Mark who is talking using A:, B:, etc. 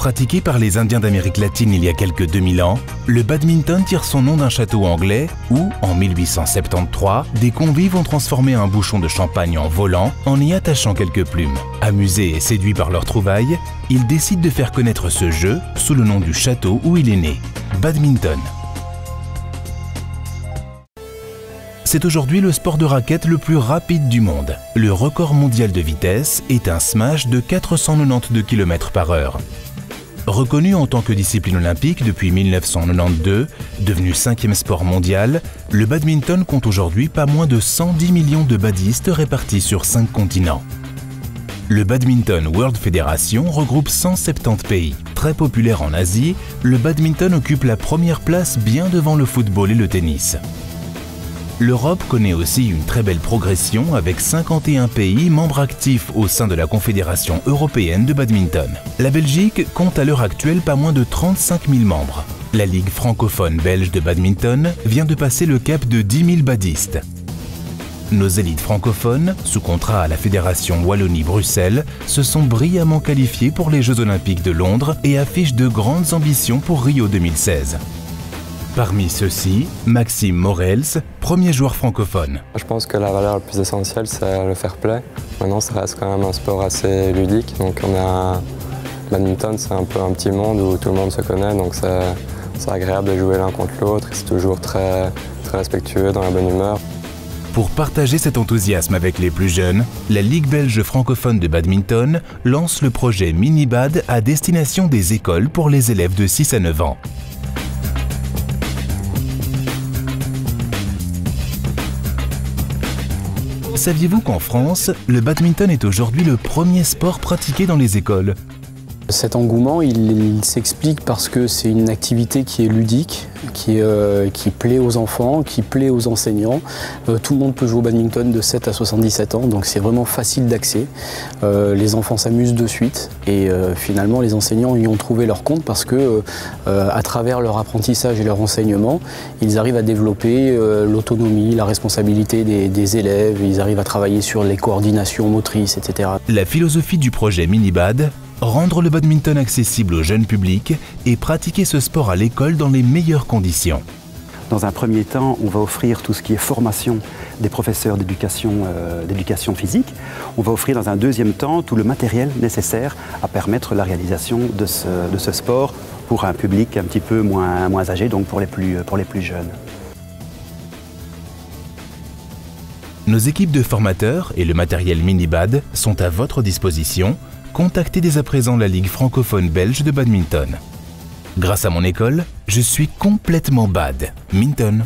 A: Pratiqué par les Indiens d'Amérique latine il y a quelques 2000 ans, le badminton tire son nom d'un château anglais où, en 1873, des convives ont transformé un bouchon de champagne en volant en y attachant quelques plumes. Amusés et séduits par leurs trouvailles, ils décident de faire connaître ce jeu sous le nom du château où il est né, badminton. C'est aujourd'hui le sport de raquette le plus rapide du monde. Le record mondial de vitesse est un smash de 492 km/h. Reconnu en tant que discipline olympique depuis 1992, devenu 5e sport mondial, le badminton compte aujourd'hui pas moins de 110 millions de badistes répartis sur 5 continents. Le Badminton World Federation regroupe 170 pays. Très populaire en Asie, le badminton occupe la première place bien devant le football et le tennis. L'Europe connaît aussi une très belle progression avec 51 pays membres actifs au sein de la Confédération européenne de badminton. La Belgique compte à l'heure actuelle pas moins de 35 000 membres. La Ligue francophone belge de badminton vient de passer le cap de 10 000 badistes. Nos élites francophones, sous contrat à la Fédération Wallonie-Bruxelles, se sont brillamment qualifiés pour les Jeux Olympiques de Londres et affichent de grandes ambitions pour Rio 2016. Parmi ceux-ci, Maxime Morels, premier joueur francophone.
B: Je pense que la valeur la plus essentielle, c'est le fair play. Maintenant, ça reste quand même un sport assez ludique. Donc, badminton, c'est un peu un petit monde où tout le monde se connaît. Donc, c'est agréable de jouer l'un contre l'autre. C'est toujours très respectueux, dans la bonne humeur.
A: Pour partager cet enthousiasme avec les plus jeunes, la Ligue belge francophone de badminton lance le projet Minibad à destination des écoles pour les élèves de 6 à 9 ans. Saviez-vous qu'en France, le badminton est aujourd'hui le premier sport pratiqué dans les écoles?
C: Cet engouement, il s'explique parce que c'est une activité qui est ludique, qui plaît aux enfants, qui plaît aux enseignants. Tout le monde peut jouer au badminton de 7 à 77 ans, donc c'est vraiment facile d'accès. Les enfants s'amusent de suite et finalement les enseignants y ont trouvé leur compte parce que à travers leur apprentissage et leur enseignement, ils arrivent à développer l'autonomie, la responsabilité des élèves, ils arrivent à travailler sur les coordinations motrices, etc.
A: La philosophie du projet Minibad, rendre le badminton accessible au jeune public et pratiquer ce sport à l'école dans les meilleures conditions.
D: Dans un premier temps, on va offrir tout ce qui est formation des professeurs d'éducation physique. On va offrir dans un deuxième temps tout le matériel nécessaire à permettre la réalisation de ce sport pour un public un petit peu moins âgé, donc pour les plus jeunes.
A: Nos équipes de formateurs et le matériel Minibad sont à votre disposition. Contactez dès à présent la Ligue francophone belge de badminton. Grâce à mon école, je suis complètement badminton.